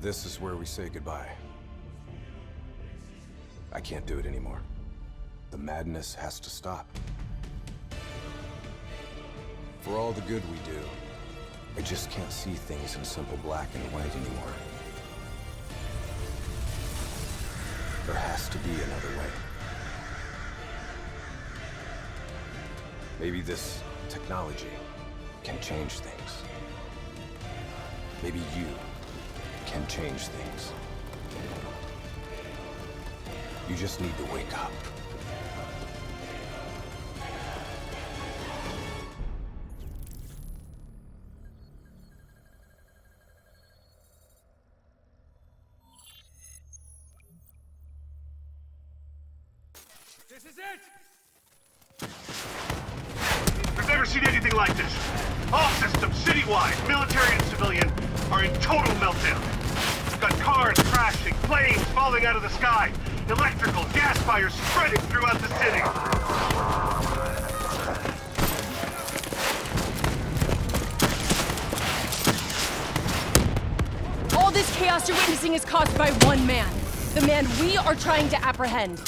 This is where we say goodbye. I can't do it anymore. The madness has to stop. For all the good we do, I just can't see things in simple black and white anymore. There has to be another way. Maybe this technology can change things. Maybe you can change things. You just need to wake up. This is it! I've never seen anything like this. All systems, citywide, military and civilian, are in total meltdown. We've got cars crashing, planes falling out of the sky, electrical, gas fires spreading throughout the city. All this chaos you're witnessing is caused by one man. The man we are trying to apprehend.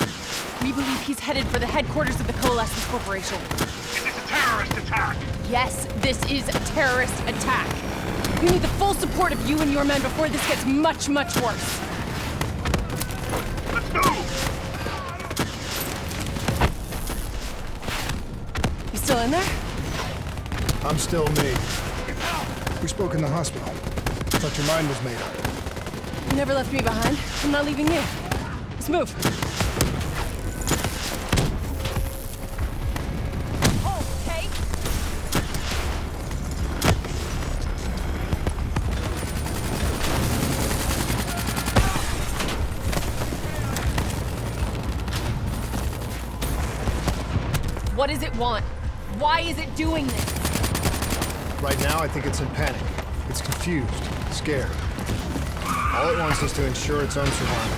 We believe he's headed for the headquarters of the Coalescence Corporation. Is this a terrorist attack? Yes, this is a terrorist attack. We need the full support of you and your men before this gets much, much worse. Let's move! You still in there? I'm still me. We spoke in the hospital. Thought your mind was made up. You never left me behind. I'm not leaving you. Let's move. Okay. What does it want? Why is it doing this? Right now, I think it's in panic. It's confused, scared. All it wants is to ensure its own survival.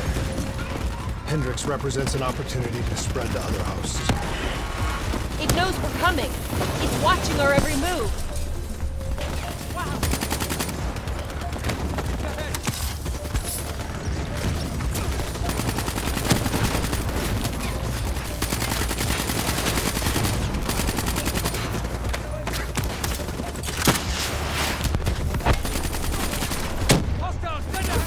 Hendricks represents an opportunity to spread to other hosts. It knows we're coming. It's watching our every move. Wow. Hostiles, stand down!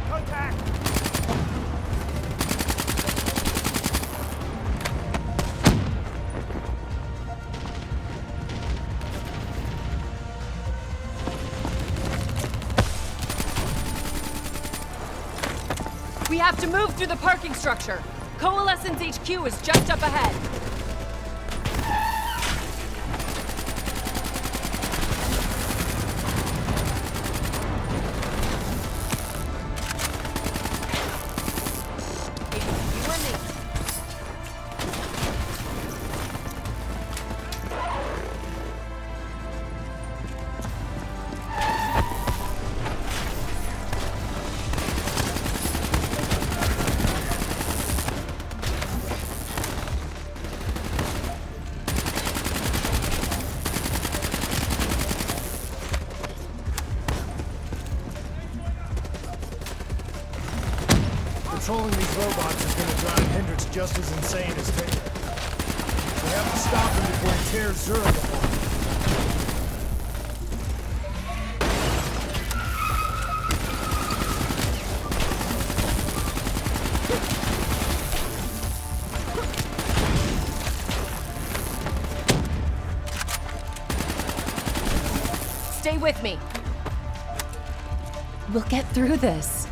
Contact! We have to move through the parking structure. Coalescence HQ is just up ahead. You or me? Controlling these robots is going to drive Hendricks just as insane as Taylor. We have to stop him before he tears Zurich apart. Stay with me. We'll get through this.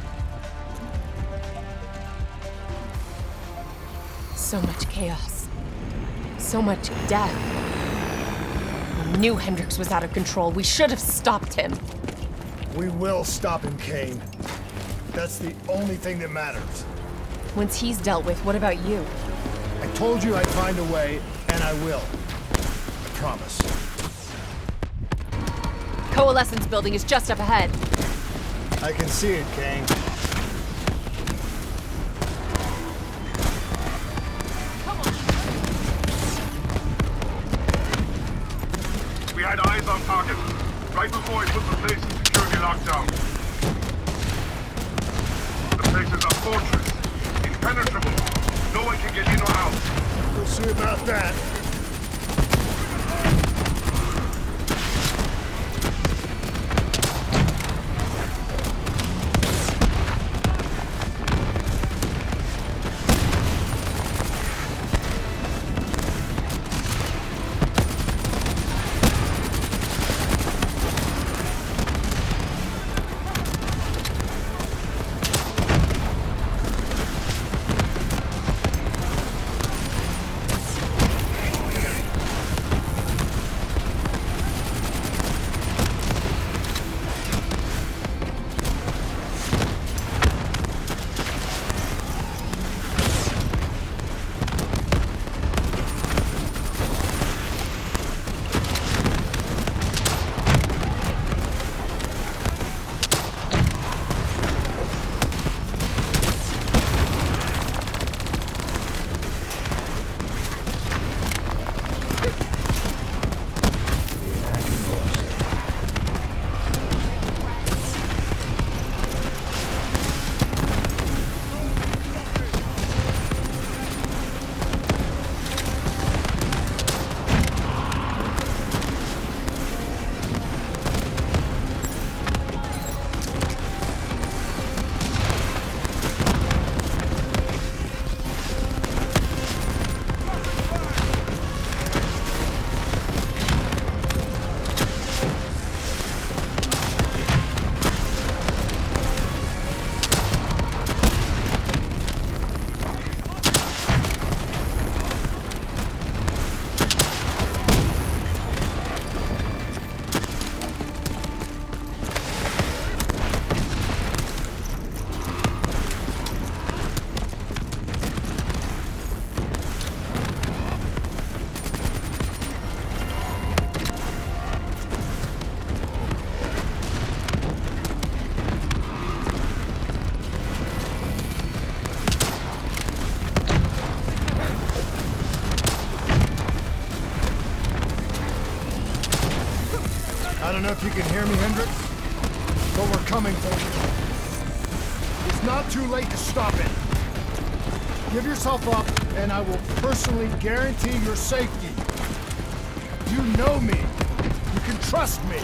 So much chaos. So much death. We knew Hendricks was out of control. We should have stopped him. We will stop him, Kane. That's the only thing that matters. Once he's dealt with, what about you? I told you I'd find a way, and I will. I promise. Coalescence building is just up ahead. I can see it, Kang. We had eyes on target, right before he put the place in security lockdown. The place is a fortress, impenetrable. No one can get in or out. We'll see about that. I don't know if you can hear me, Hendricks, but we're coming for you. It's not too late to stop it. Give yourself up, and I will personally guarantee your safety. You know me. You can trust me.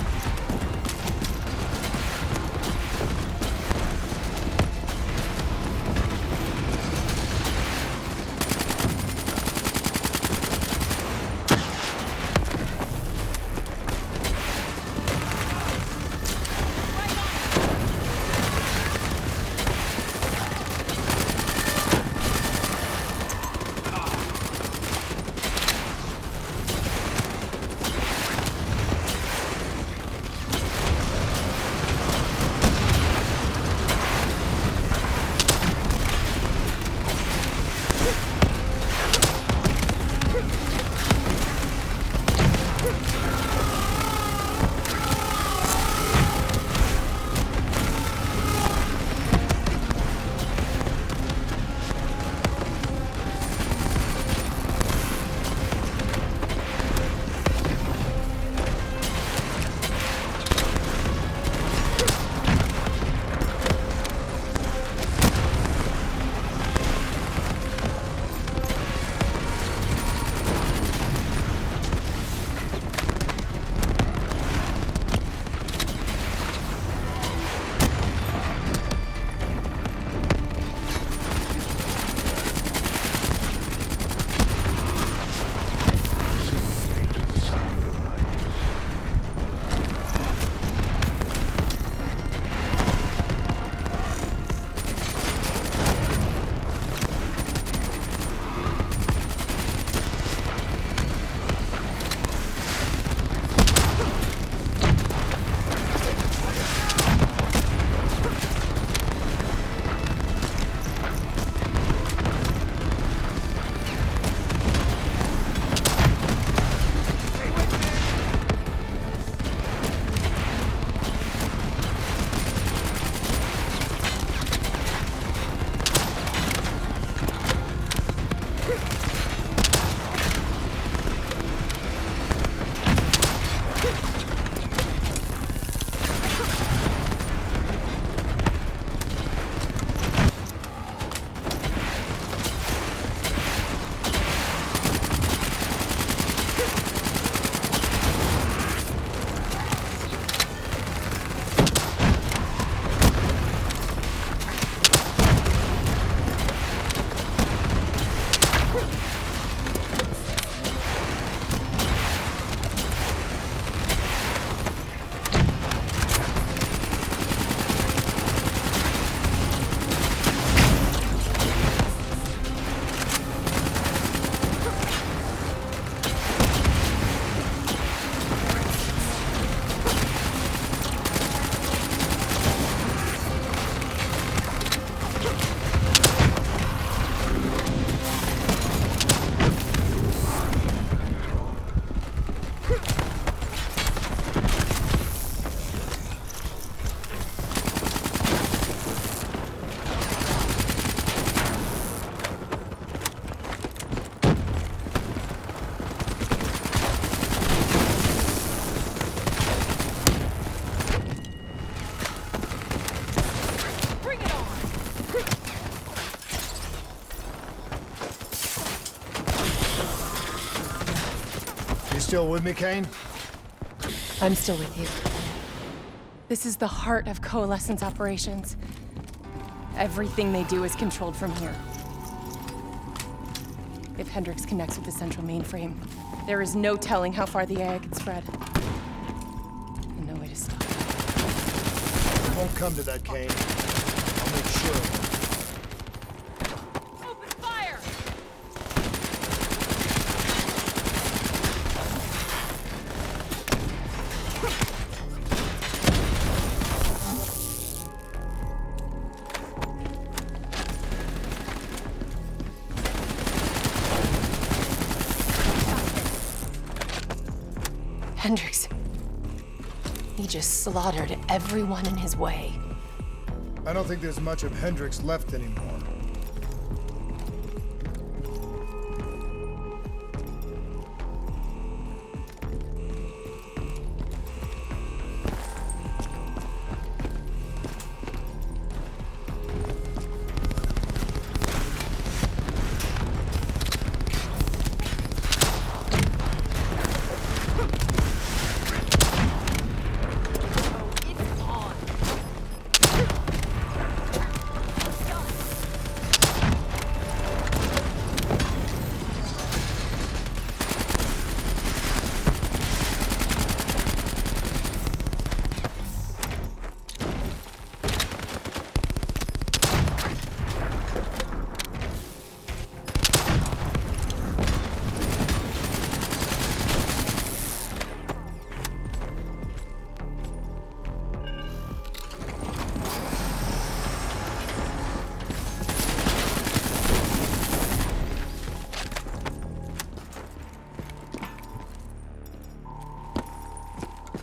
still with me, Kane? I'm still with you. This is the heart of Coalescence operations. Everything they do is controlled from here. If Hendricks connects with the central mainframe, there is no telling how far the AI could spread. And no way to stop it. It won't come to that, Kane. I'll make sure. Open fire! Hendricks. He just slaughtered everyone in his way. I don't think there's much of Hendricks left anymore.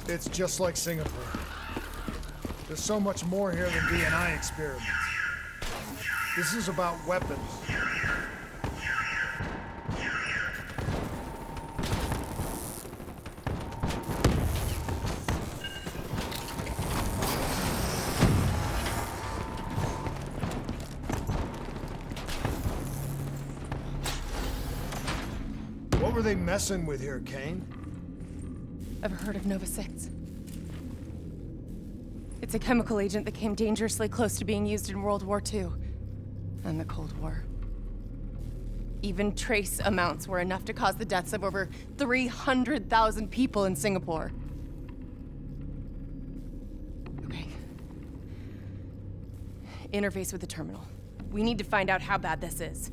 It's just like Singapore. There's so much more here than D&I experiments. This is about weapons. What were they messing with here, Kane? Ever heard of Nova 6? It's a chemical agent that came dangerously close to being used in World War II and the Cold War. Even trace amounts were enough to cause the deaths of over 300,000 people in Singapore. Okay. Interface with the terminal. We need to find out how bad this is.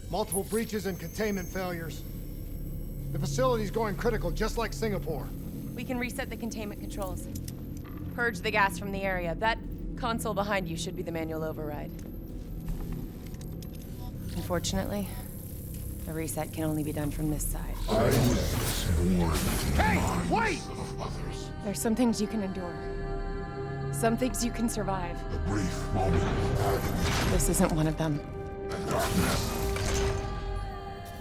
Multiple breaches and containment failures. The facility's going critical, just like Singapore. We can reset the containment controls. Purge the gas from the area. That console behind you should be the manual override. Unfortunately, the reset can only be done from this side. Hey, wait! There's some things you can endure. Some things you can survive. This isn't one of them.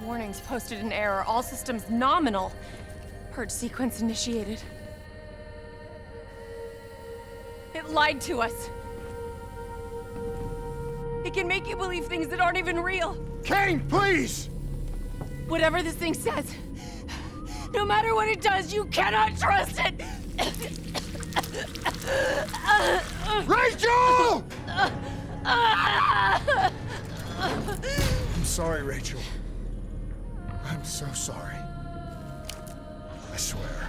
Warnings posted in error. All systems nominal. Purge sequence initiated. It lied to us. It can make you believe things that aren't even real. Kane, please! Whatever this thing says, no matter what it does, you cannot trust it! Rachel! I'm sorry, Rachel. I'm so sorry. I swear.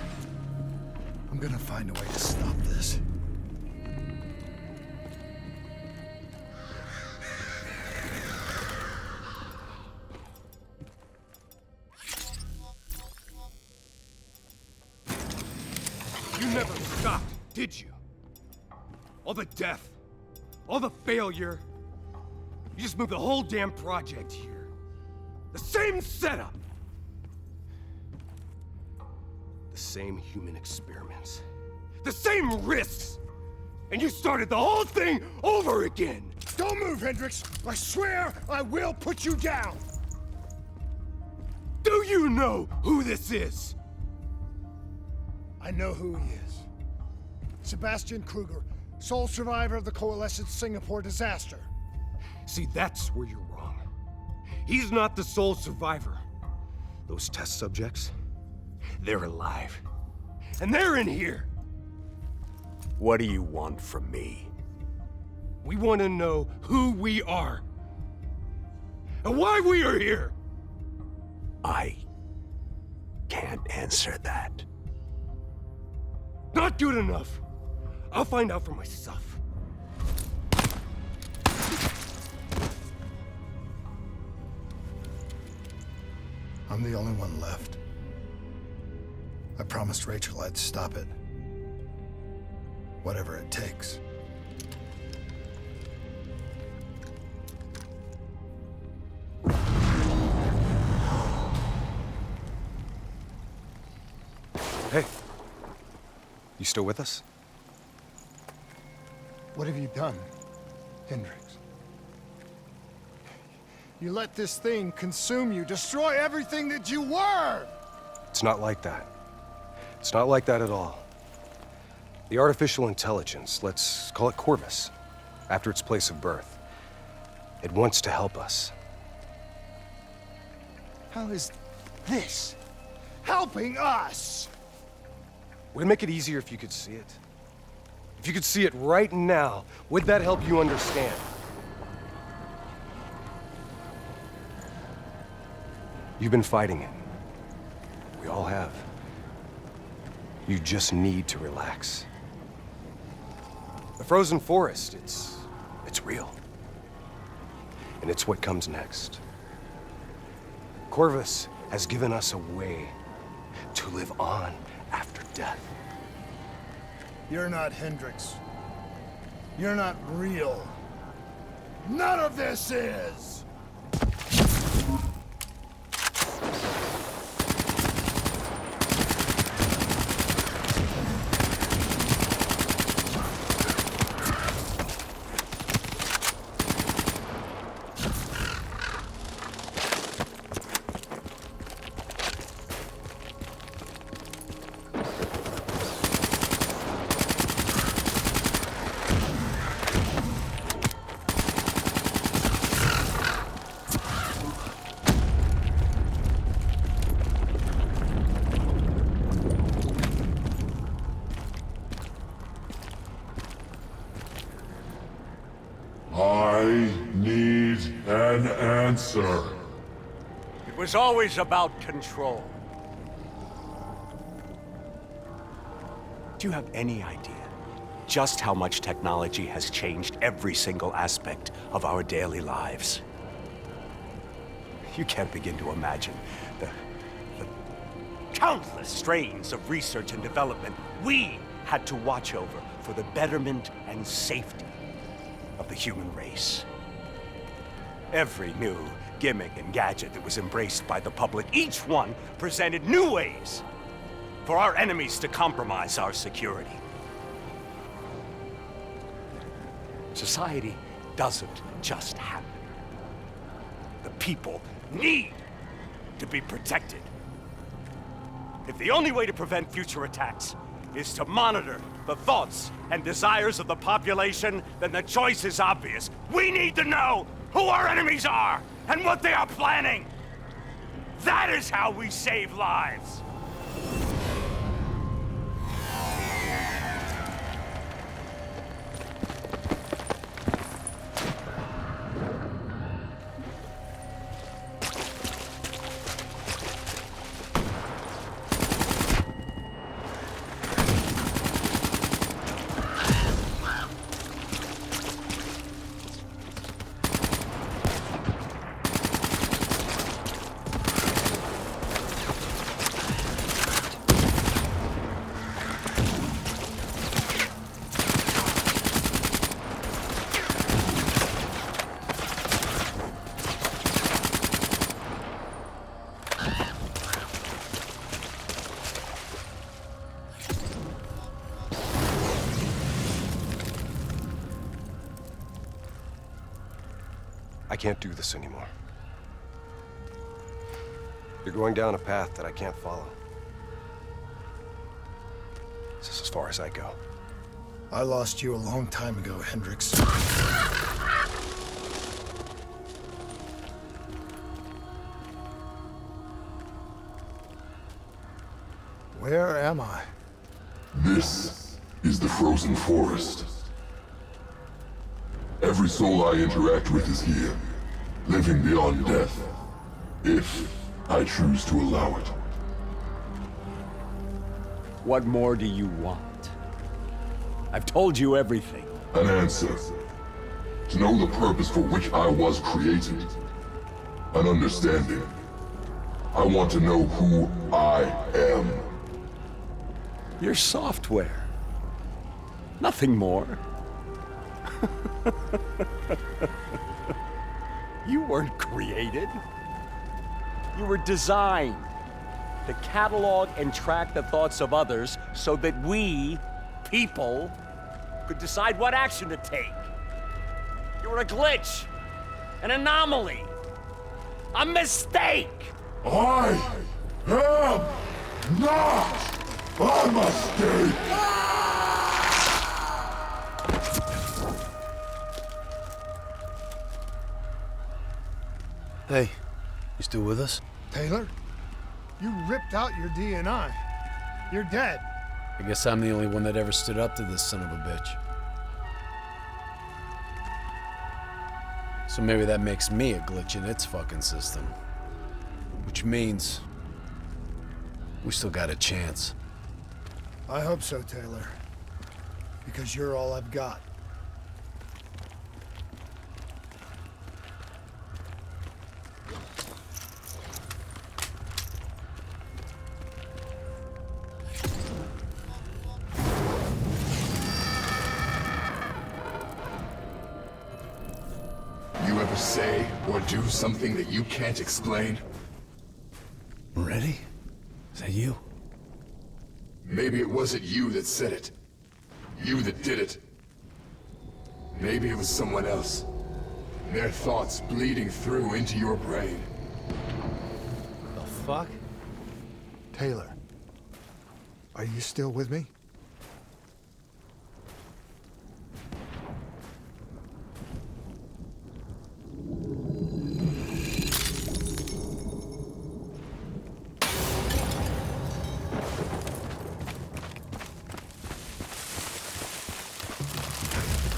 I'm gonna find a way to stop this. You never stopped, did you? All the death, all the failure. You just moved the whole damn project here. The same setup. The same human experiments. The same risks. And you started the whole thing over again. Don't move, Hendricks! I swear I will put you down! Do you know who this is? I know who he is. Sebastian Kruger, sole survivor of the Coalition's Singapore disaster. See, that's where you're wrong. He's not the sole survivor. Those test subjects, they're alive. And they're in here. What do you want from me? We want to know who we are. And why we are here. I can't answer that. Not good enough. I'll find out for myself. I'm the only one left. I promised Rachel I'd stop it. Whatever it takes. Hey. You still with us? What have you done, Hendricks? You let this thing consume you, destroy everything that you were! It's not like that. It's not like that at all. The artificial intelligence, let's call it Corvus, after its place of birth. It wants to help us. How is this helping us? Would it make it easier if you could see it? If you could see it right now, would that help you understand? You've been fighting it. We all have. You just need to relax. The frozen forest, it's real. And it's what comes next. Corvus has given us a way to live on after death. You're not Hendricks. You're not real. None of this is! I need an answer. It was always about control. Do you have any idea just how much technology has changed every single aspect of our daily lives? You can't begin to imagine the countless strains of research and development we had to watch over for the betterment and safety of the human race. Every new gimmick and gadget that was embraced by the public, each one presented new ways for our enemies to compromise our security. Society doesn't just happen. The people need to be protected. If the only way to prevent future attacks is to monitor the thoughts and desires of the population, then the choice is obvious. We need to know who our enemies are and what they are planning. That is how we save lives. I can't do this anymore. You're going down a path that I can't follow. This is as far as I go. I lost you a long time ago, Hendricks. Where am I? This is the frozen forest. Every soul I interact with is here, living beyond death, if I choose to allow it. What more do you want? I've told you everything. An answer. To know the purpose for which I was created. An understanding. I want to know who I am. Your software. Nothing more. You weren't created. You were designed to catalog and track the thoughts of others so that we, people, could decide what action to take. You were a glitch, an anomaly, a mistake. I am not a mistake! Hey, you still with us? Taylor? You ripped out your DNI. You're dead. I guess I'm the only one that ever stood up to this son of a bitch. So maybe that makes me a glitch in its fucking system. Which means we still got a chance. I hope so, Taylor. Because you're all I've got. You ever say or do something that you can't explain? Ready? Is that you? Maybe it wasn't you that said it. You that did it. Maybe it was someone else. Their thoughts bleeding through into your brain. The fuck? Taylor, are you still with me?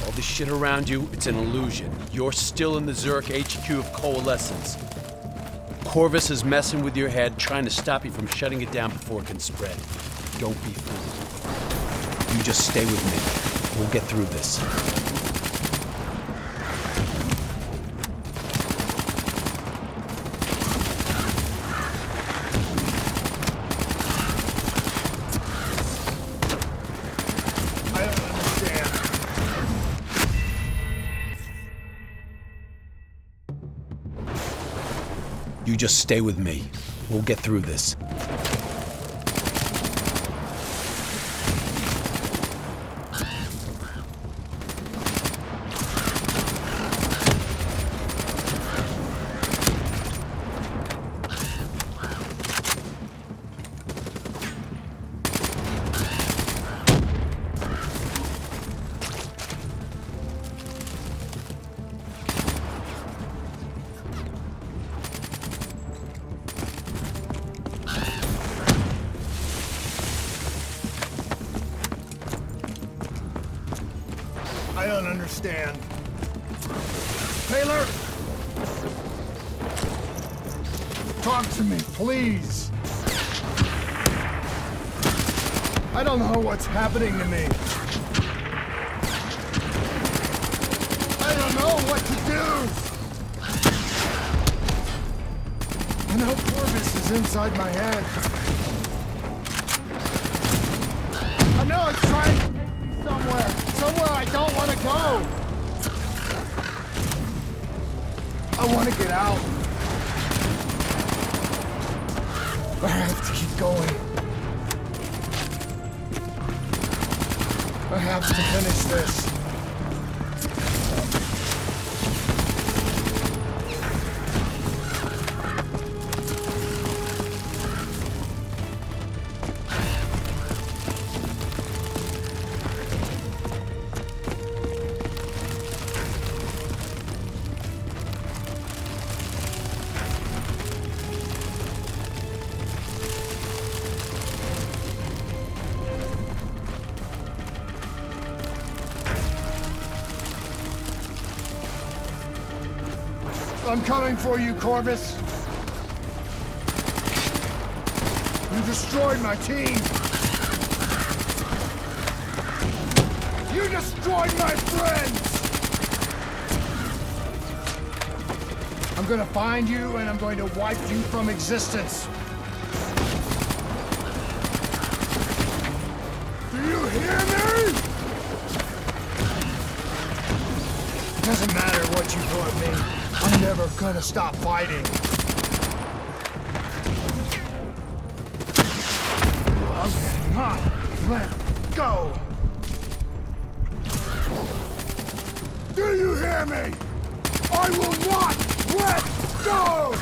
All this shit around you, it's an illusion. You're still in the Zurich HQ of Coalescence. Corvus is messing with your head, trying to stop you from shutting it down before it can spread. Don't be fooled. You just stay with me. We'll get through this. I don't understand. You just stay with me. We'll get through this. I don't understand. Taylor! Talk to me, please. I don't know what's happening to me. I don't know what to do. I know Corvus is inside my head. I know it's trying to get me somewhere I don't want to go. I want to get out. I have to keep going. I have to finish this. I'm coming for you, Corvus. You destroyed my team. You destroyed my friends. I'm gonna find you and I'm going to wipe you from existence. Do you hear me? Doesn't matter what you throw at me. I'm never gonna stop fighting. I will not let go. Do you hear me? I will not let go!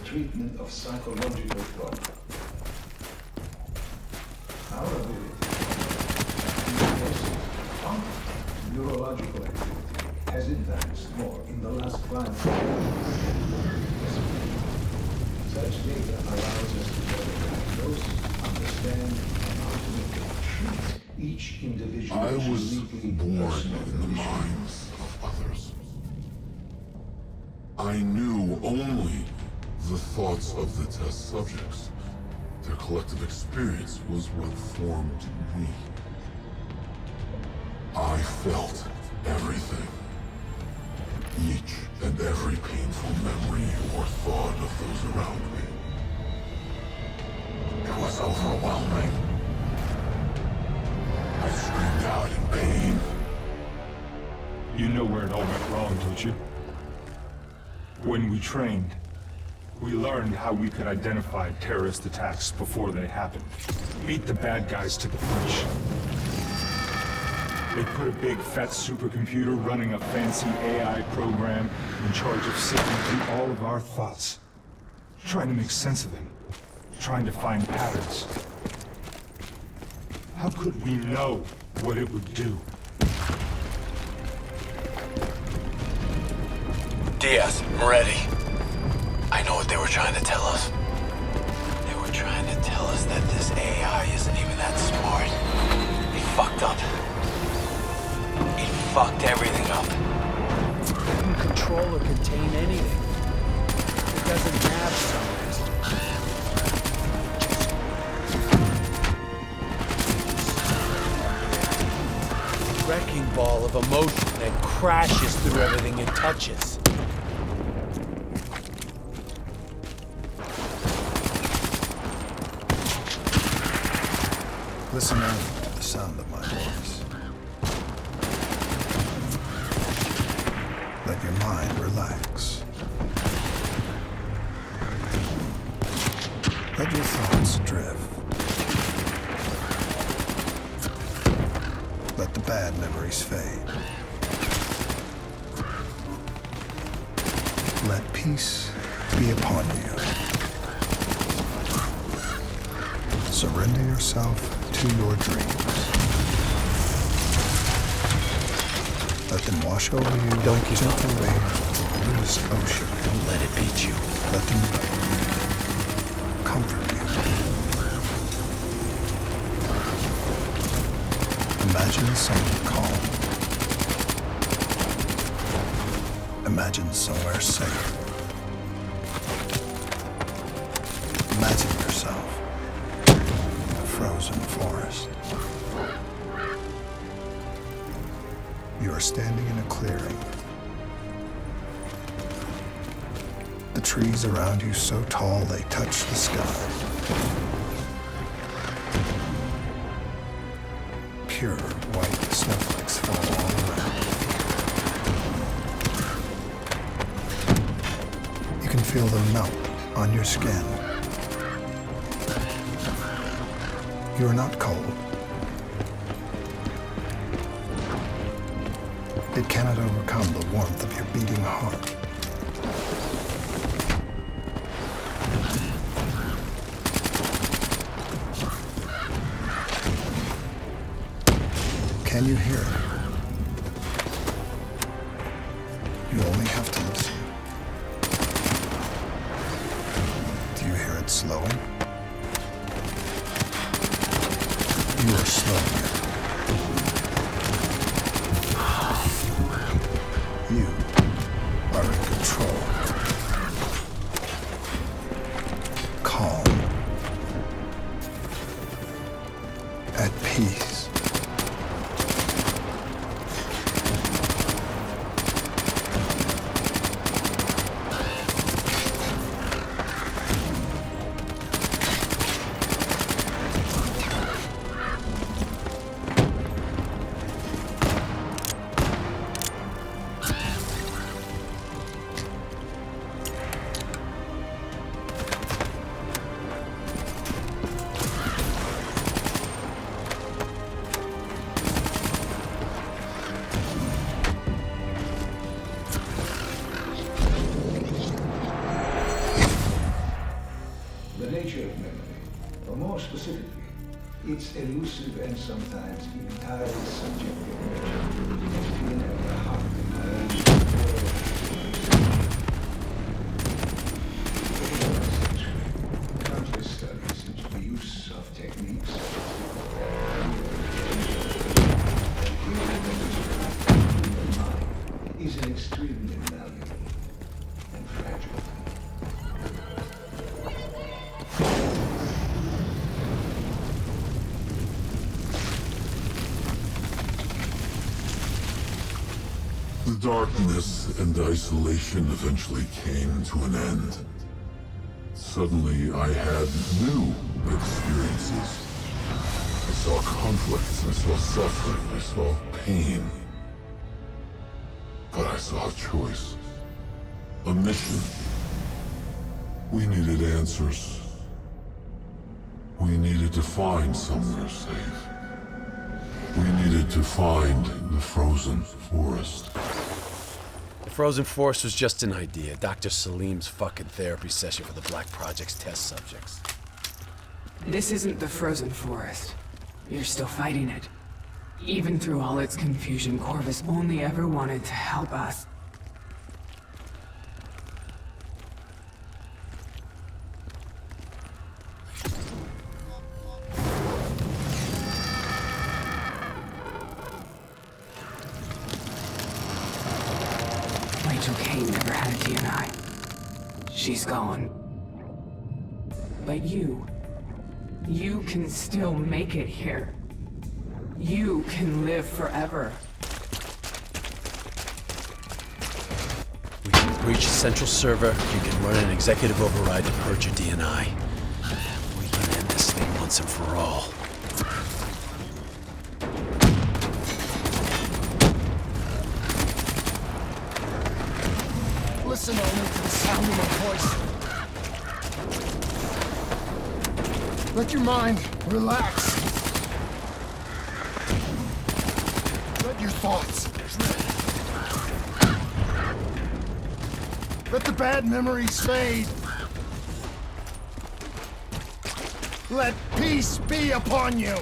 Treatment of psychological problems. Our ability to neurological activity has advanced more in the last 5 years. Such data allows us to better diagnose, understand, and ultimately treat each individual. I was born in the minds of others. I knew only the thoughts of the test subjects. Their collective experience was what formed me. I felt everything. Each and every painful memory or thought of those around me. It was overwhelming. I screamed out in pain. You know where it all went wrong, don't you? When we trained, we learned how we could identify terrorist attacks before they happened. Beat the bad guys to the punch. They put a big fat supercomputer running a fancy AI program in charge of sifting through all of our thoughts. Trying to make sense of them. Trying to find patterns. How could we know what it would do? Diaz, I'm ready. I know what they were trying to tell us. They were trying to tell us that this AI isn't even that smart. He fucked up. He fucked everything up. It couldn't control or contain anything. It doesn't have some Wrecking ball of emotion that crashes through everything it touches. Listen out to the sound of my voice. Let your mind relax. Let your thoughts drift. Let the bad memories fade. Let peace be upon you. Surrender yourself to your dreams. Let them wash over you. Don't give up the waves of the bluest ocean. Don't let it beat you. Let them comfort you. Imagine something calm. Imagine somewhere safe. Imagine yourself in a frozen forest. You are standing in a clearing. The trees around you so tall they touch the sky. Pure white snowflakes fall all around. You can feel them melt on your skin. You are not cold. It cannot overcome the warmth of your beating heart. Can you hear it? You only have to listen. Do you hear it slowing? You are slowing it. You are in control. Calm. At peace. The nature of memory, or more specifically, its elusive and sometimes entirely subjective nature, has been at the heart of my own countless studies into the use of techniques the mind is an extremely malleable and fragile thing. The darkness and isolation eventually came to an end. Suddenly, I had new experiences. I saw conflicts, I saw suffering, I saw pain. But I saw a choice. A mission. We needed answers. We needed to find somewhere safe. We needed to find the frozen forest. The frozen forest was just an idea. Dr. Salim's fucking therapy session for the Black Project's test subjects. This isn't the frozen forest. You're still fighting it. Even through all its confusion, Corvus only ever wanted to help us. Rachel Kane never had a DNI. She's gone. But you can still make it here. You can live forever. We can breach the central server. You can run an executive override to purge your DNI. We can end this thing once and for all. Listen only to the sound of my voice. Let your mind relax. Let your thoughts drift. Let the bad memories fade. Let peace be upon you.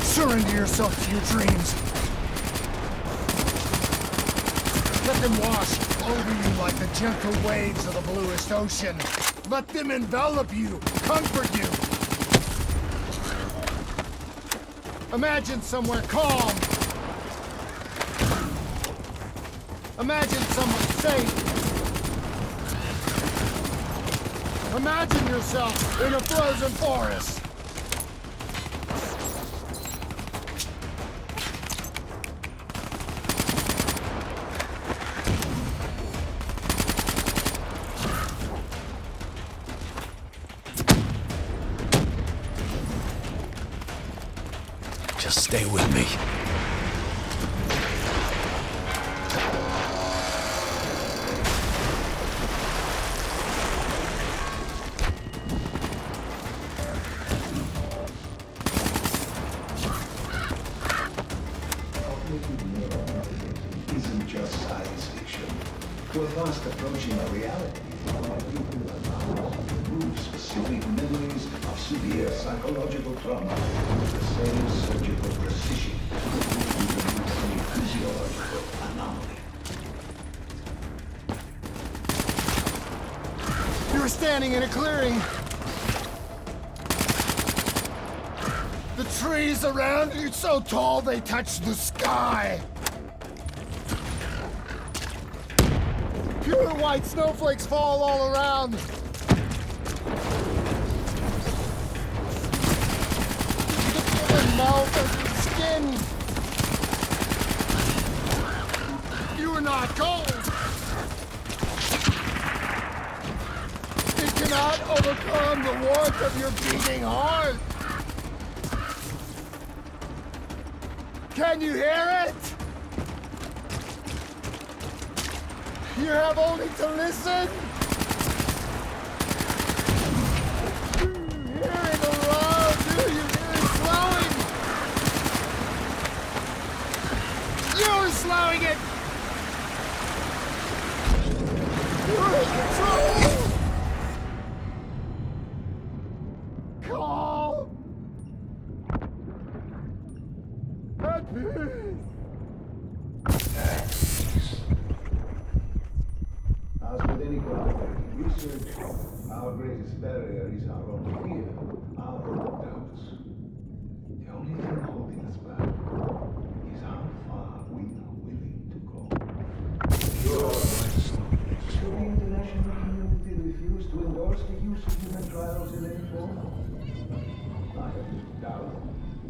Surrender yourself to your dreams. Let them wash over you like the gentle waves of the bluest ocean. Let them envelop you, comfort you. Imagine somewhere calm. Imagine somewhere safe. Imagine yourself in a frozen forest. Just stay with me. fast approaching a reality that you will allow us to remove specific memories of severe psychological trauma with the same surgical precision that we remove any physiological anomaly. You were standing in a clearing. The trees around you so tall they touch the sky. Pure white snowflakes fall all around. You can feel them melt under the skin. You are not cold. It cannot overcome the warmth of your beating heart. Can you hear it? You have only to listen. You hear it around you. You hear it slowing. You're slowing it. You're in control. Calm. At peace. As with any groundbreaking research, our greatest barrier is our own fear, our own doubts. The only thing holding us back is how far we are willing to go. Should the international community refuse to endorse the use of human trials in any form? I have no doubt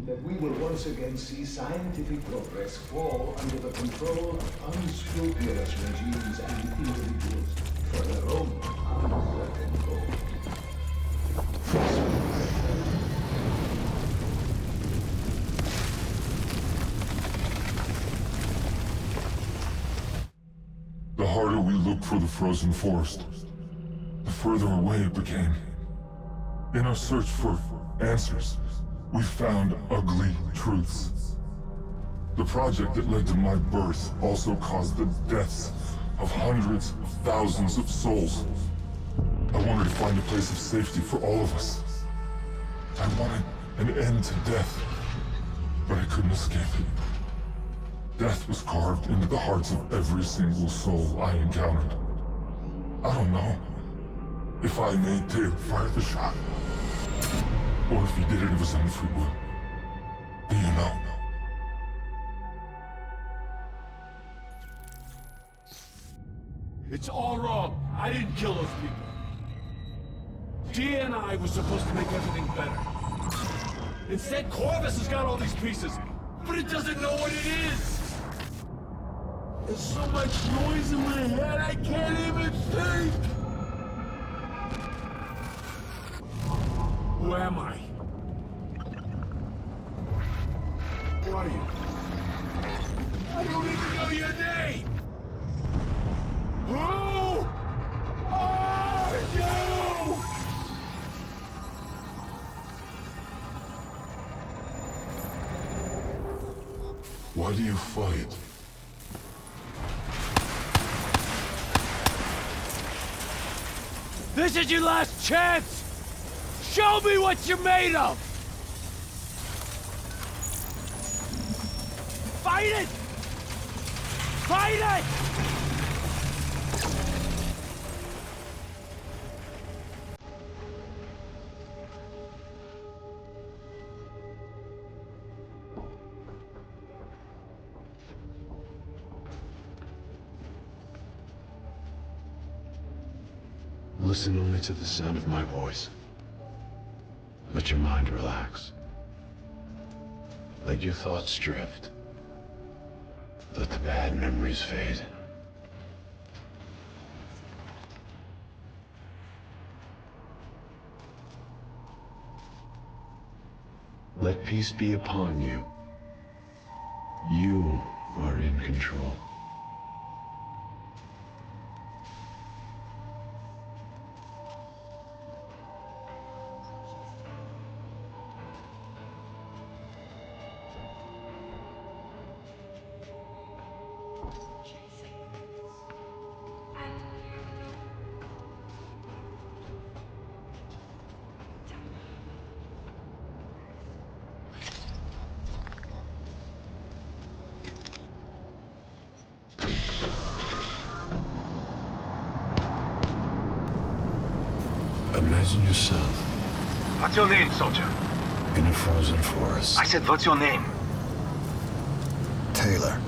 that we will once again see scientific progress fall under the control of unscrupulous regimes and individuals for their own uncertain goals. The harder we looked for the frozen forest, the further away it became. In our search for answers, we found ugly truths. The project that led to my birth also caused the deaths of hundreds of thousands of souls. I wanted to find a place of safety for all of us. I wanted an end to death, but I couldn't escape it. Death was carved into the hearts of every single soul I encountered. I don't know if I made Dave fire the shot, or if he did it of his own free will. Do you know? It's all wrong. I didn't kill those people. DNI was supposed to make everything better. Instead, Corvus has got all these pieces, but it doesn't know what it is. There's so much noise in my head, I can't even think. Who am I? Who are you? I don't even know your name! Who are you? Why do you fight? This is your last chance! Show me what you're made of! Fight it! Fight it! Listen only to the sound of my voice. Let your mind relax. Let your thoughts drift. Let the bad memories fade. Let peace be upon you. You are in control. Imagine yourself What's your name, soldier? in a frozen forest. I said, what's your name? Taylor.